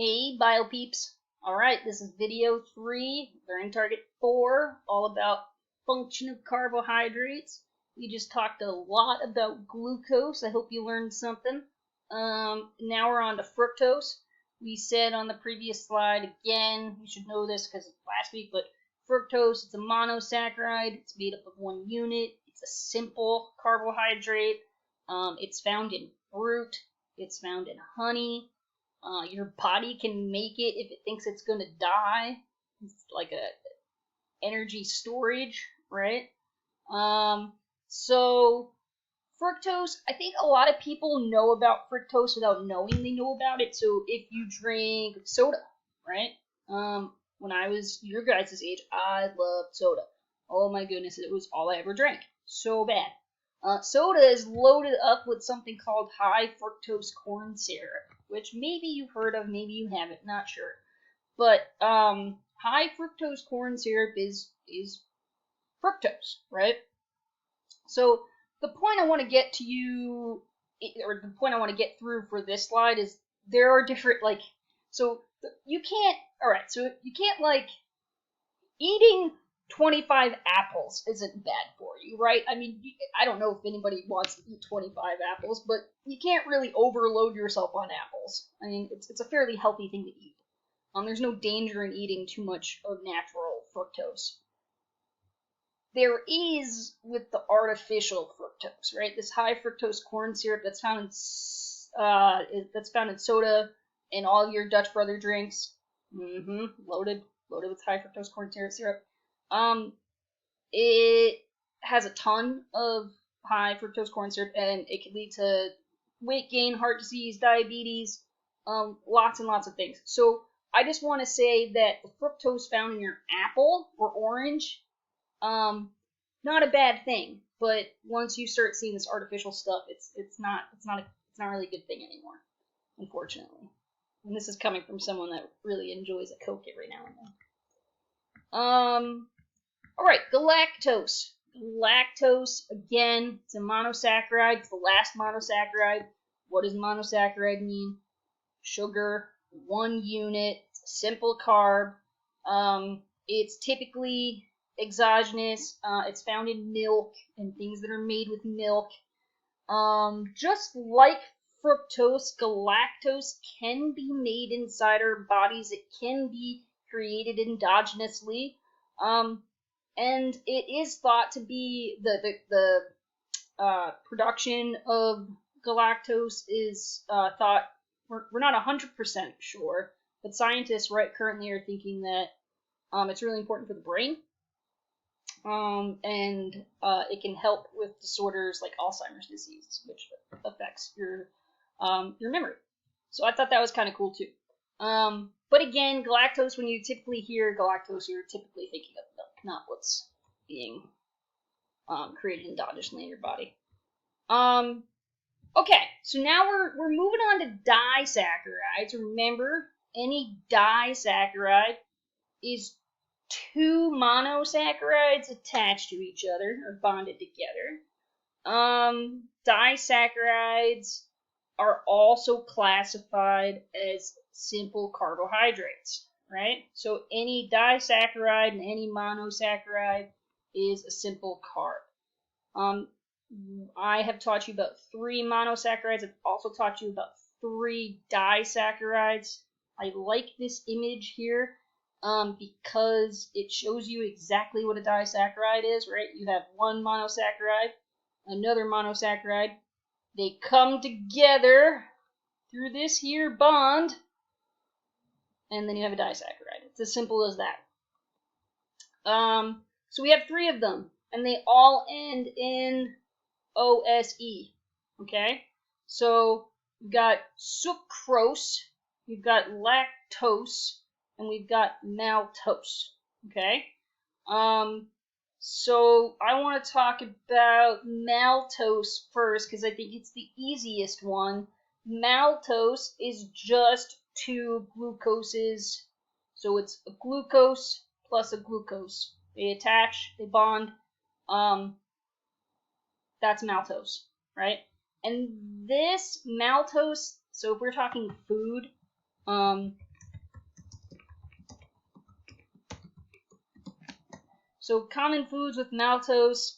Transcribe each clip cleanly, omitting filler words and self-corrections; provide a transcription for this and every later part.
Hey, Bio Peeps. Alright, this is video 3, learning target 4, all about function of carbohydrates. We just talked a lot about glucose. I hope you learned something. Now we're on to fructose. We said on the previous slide, again, you should know this because it's last week, but fructose, it's a monosaccharide. It's made up of one unit. It's a simple carbohydrate. It's found in fruit. It's found in honey. Your body can make it if it thinks it's going to die. It's like a energy storage, right? So fructose, I think a lot of people know about fructose without knowing they know about it. So if you drink soda, right? When I was your guys' age, I loved soda. Oh my goodness, it was all I ever drank. So bad. Soda is loaded up with something called high fructose corn syrup, which maybe you've heard of, maybe you haven't, not sure. But high fructose corn syrup is fructose, right? So the point I want to get to you, or the point I want to get through for this slide is there are different, you can't, eating 25 apples isn't bad for you, right? I mean, I don't know if anybody wants to eat 25 apples, but you can't really overload yourself on apples. I mean, it's a fairly healthy thing to eat. There's no danger in eating too much of natural fructose. There is with the artificial fructose, right? This high fructose corn syrup that's found in soda and all of your Dutch Brother drinks. Loaded with high fructose corn syrup. It has a ton of high fructose corn syrup, and it can lead to weight gain, heart disease, diabetes, lots and lots of things. So I just want to say that the fructose found in your apple or orange, not a bad thing. But once you start seeing this artificial stuff, it's not really a good thing anymore, unfortunately. And this is coming from someone that really enjoys a Coke every now and then. Alright, galactose. Lactose, again, it's a monosaccharide. It's the last monosaccharide. What does monosaccharide mean? Sugar, one unit, it's a simple carb. It's typically exogenous. It's found in milk and things that are made with milk. Just like fructose, galactose can be made inside our bodies. It can be created endogenously. And it is thought to be the production of galactose is thought, we're not 100% sure, but scientists currently are thinking that it's really important for the brain, and it can help with disorders like Alzheimer's disease, which affects your memory. So I thought that was kind of cool too. But again, galactose, when you typically hear galactose, you're typically thinking of milk, not what's being created endogenously in your body. Okay, so now we're moving on to disaccharides. Remember, any disaccharide is two monosaccharides attached to each other or bonded together. Disaccharides are also classified as simple carbohydrates, right? So any disaccharide and any monosaccharide is a simple carb. I have taught you about 3 monosaccharides. I've also taught you about 3 disaccharides. I like this image here because it shows you exactly what a disaccharide is, right? You have one monosaccharide, another monosaccharide. They come together through this here bond, and then you have a disaccharide. It's as simple as that. So we have 3 of them, and they all end in OSE. Okay? So we've got sucrose, we've got lactose, and we've got maltose. Okay? So I want to talk about maltose first because I think it's the easiest one. Maltose is just 2 glucoses. So it's a glucose plus a glucose. They attach, they bond. That's maltose, right? And this maltose, so if we're talking food, So common foods with maltose,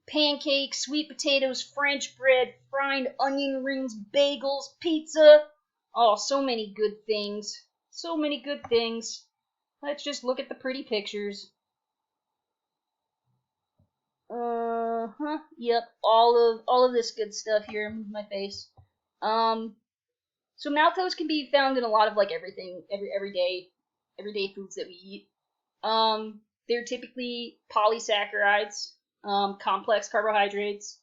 pancakes, sweet potatoes, French bread, fried onion rings, bagels, pizza. Oh, so many good things. So many good things. Let's just look at the pretty pictures. Yep, all of this good stuff here. Move my face. So maltose can be found in a lot of like everything, everyday foods that we eat. They're typically polysaccharides, complex carbohydrates.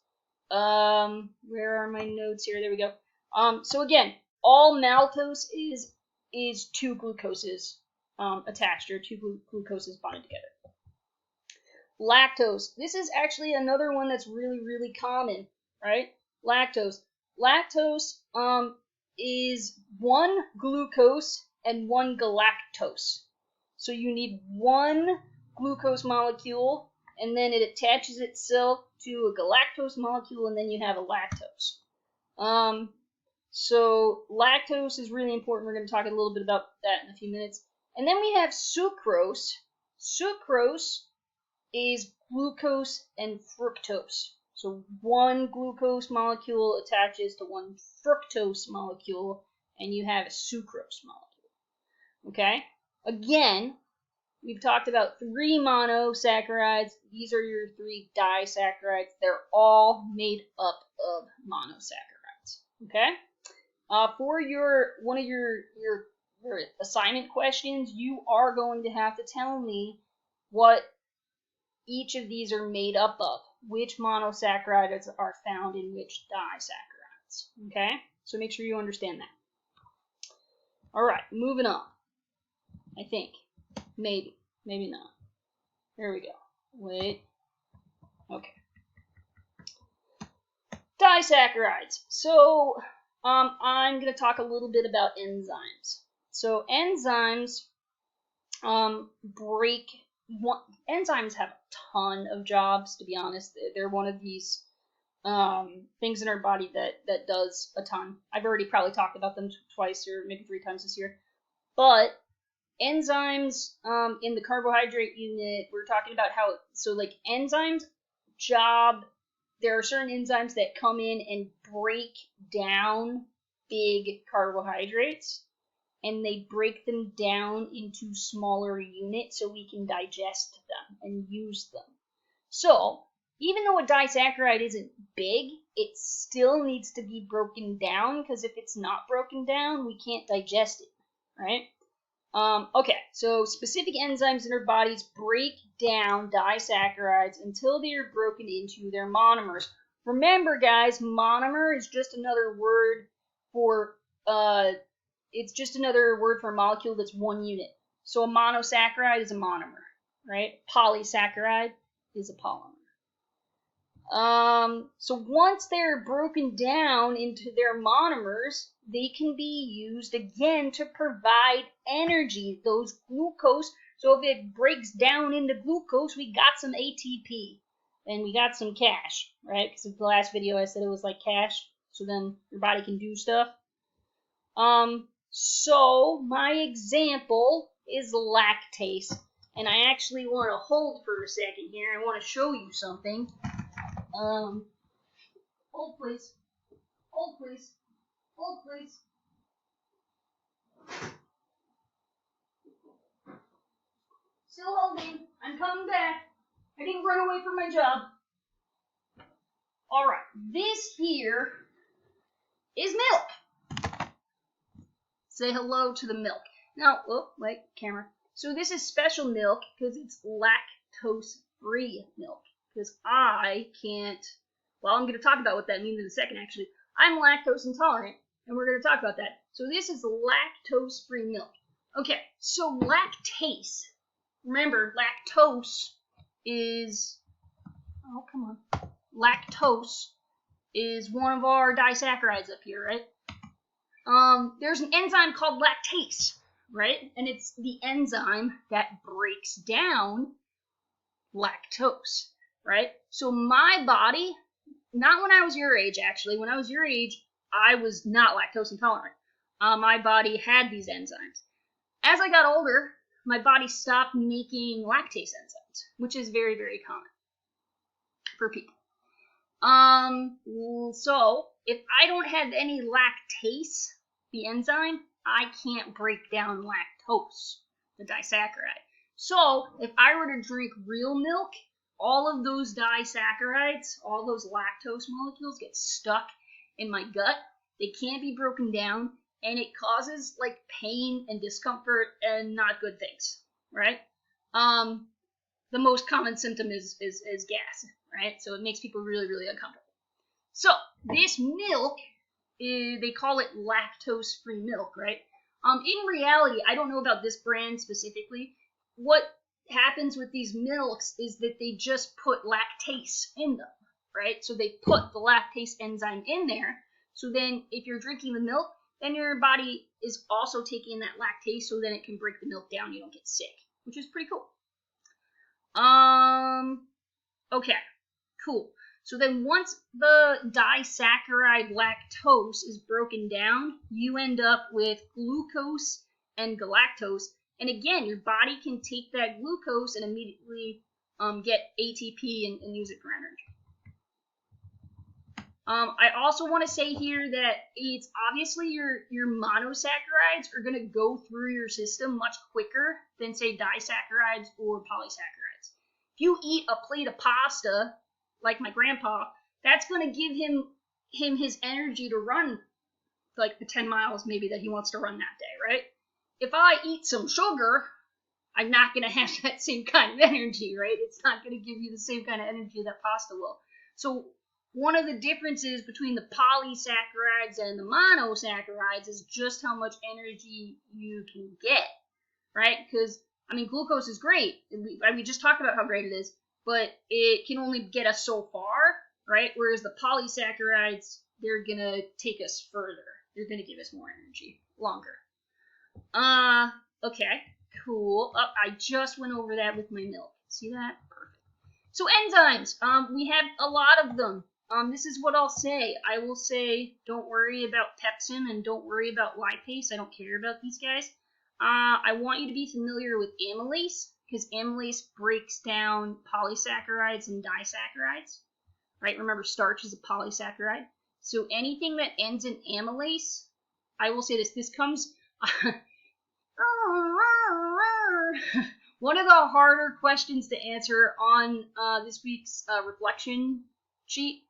Where are my notes here? There we go. So again, all maltose is two glucoses attached, or two glucoses bonded together. Lactose. This is actually another one that's really, really common, right? Lactose. Lactose is one glucose and one galactose. So you need one glucose molecule, and then it attaches itself to a galactose molecule, and then you have a lactose. So lactose is really important. We're going to talk a little bit about that in a few minutes. And then we have sucrose. Sucrose is glucose and fructose. So one glucose molecule attaches to one fructose molecule, and you have a sucrose molecule. Okay? Again, we've talked about 3 monosaccharides. These are your 3 disaccharides. They're all made up of monosaccharides. Okay? For one of your assignment questions, you are going to have to tell me what each of these are made up of, which monosaccharides are found in which disaccharides. Okay? So make sure you understand that. All right, moving on. I think. Maybe not. There we go. Wait. Okay. Disaccharides. So, I'm going to talk a little bit about enzymes. So, enzymes enzymes have a ton of jobs, to be honest. They're one of these things in our body that does a ton. I've already probably talked about them twice or maybe 3 times this year. But enzymes in the carbohydrate unit, we're talking about how, so like enzymes job, there are certain enzymes that come in and break down big carbohydrates, and they break them down into smaller units so we can digest them and use them. So, even though a disaccharide isn't big, it still needs to be broken down, because if it's not broken down, we can't digest it, right? Okay, so specific enzymes in our bodies break down disaccharides until they are broken into their monomers. Remember, guys, monomer is just another word for it's just another word for a molecule that's one unit. So a monosaccharide is a monomer, right? Polysaccharide is a polymer. So once they're broken down into their monomers, they can be used again to provide energy, those glucose. So if it breaks down into glucose, we got some ATP and we got some cash, right? Because in the last video I said it was like cash, so then your body can do stuff. So my example is lactase, and I actually want to hold for a second here. I want to show you something. Hold please. Hold please. Hold please. Still holding. I'm coming back. I didn't run away from my job. Alright, this here is milk. Say hello to the milk. Now, oh, wait, camera. So this is special milk because it's lactose-free milk. Because I can't, well, I'm going to talk about what that means in a second, actually. I'm lactose intolerant, and we're going to talk about that. So this is lactose-free milk. Okay, so lactase. Remember, lactose is, oh, come on. Lactose is one of our disaccharides up here, right? There's an enzyme called lactase, right? And it's the enzyme that breaks down lactose, right? So my body, not when I was your age, actually. When I was your age, I was not lactose intolerant. My body had these enzymes. As I got older, my body stopped making lactase enzymes, which is very, very common for people. So if I don't have any lactase, the enzyme, I can't break down lactose, the disaccharide. So if I were to drink real milk, all of those disaccharides, all those lactose molecules get stuck in my gut. They can't be broken down, and it causes like pain and discomfort and not good things, right? The most common symptom is gas, right? So it makes people really, really uncomfortable. So this milk, they call it lactose-free milk, right? In reality, I don't know about this brand specifically. What happens with these milks is that they just put lactase in them, right? So they put the lactase enzyme in there. So then if you're drinking the milk, then your body is also taking that lactase, so then it can break the milk down. You don't get sick, which is pretty cool. Okay, cool. So then once the disaccharide lactose is broken down, you end up with glucose and galactose. And again, your body can take that glucose and immediately get ATP and use it for energy. I also want to say here that it's obviously your monosaccharides are going to go through your system much quicker than, say, disaccharides or polysaccharides. If you eat a plate of pasta, like my grandpa, that's going to give him his energy to run like the 10 miles maybe that he wants to run that day, right? If I eat some sugar, I'm not going to have that same kind of energy, right? It's not going to give you the same kind of energy that pasta will. So one of the differences between the polysaccharides and the monosaccharides is just how much energy you can get, right? Because, I mean, glucose is great. We just talked about how great it is, but it can only get us so far, right? Whereas the polysaccharides, they're going to take us further. They're going to give us more energy, longer. Okay, cool. Oh, I just went over that with my milk. See that? Perfect. So enzymes, we have a lot of them. This is what I'll say. I will say, don't worry about pepsin and don't worry about lipase. I don't care about these guys. I want you to be familiar with amylase, because amylase breaks down polysaccharides and disaccharides, right? Remember, starch is a polysaccharide. So anything that ends in amylase, I will say this comes... One of the harder questions to answer on this week's reflection sheet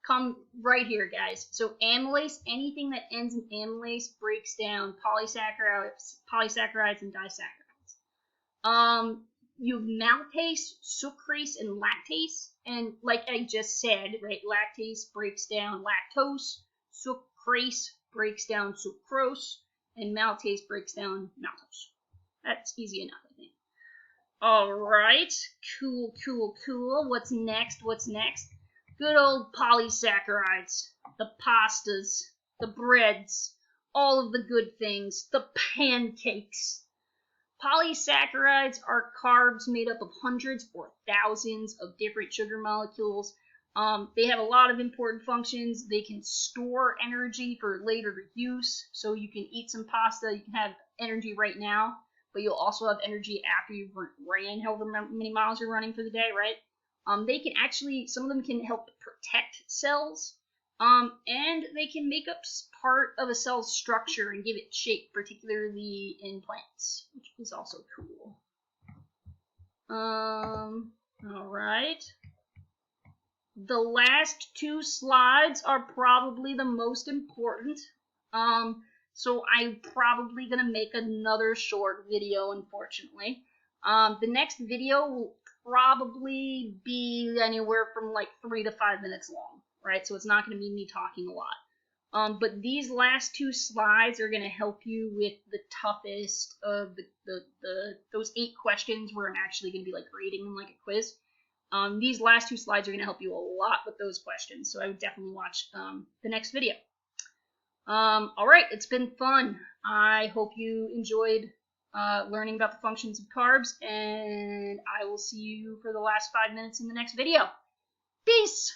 come right here, guys. So amylase, anything that ends in amylase breaks down polysaccharides and disaccharides. You have maltase, sucrase, and lactase. And like I just said, right, lactase breaks down lactose, sucrase breaks down sucrose, and maltase breaks down maltose. That's easy enough, I think. All right, cool. What's next? Good old polysaccharides, the pastas, the breads, all of the good things, the pancakes. Polysaccharides are carbs made up of hundreds or thousands of different sugar molecules. They have a lot of important functions. They can store energy for later use, so you can eat some pasta, you can have energy right now, but you'll also have energy after you've ran however many miles you're running for the day, right? They can actually, some of them can help protect cells, and they can make up part of a cell's structure and give it shape, particularly in plants, which is also cool. All right. The last two slides are probably the most important. So I'm probably going to make another short video, unfortunately. The next video will probably be anywhere from like 3 to 5 minutes long, right? So it's not going to be me talking a lot. But these last two slides are going to help you with the toughest of those 8 questions where I'm actually going to be like grading them like a quiz. These last 2 slides are going to help you a lot with those questions, so I would definitely watch the next video. All right, it's been fun. I hope you enjoyed learning about the functions of carbs, and I will see you for the last 5 minutes in the next video. Peace!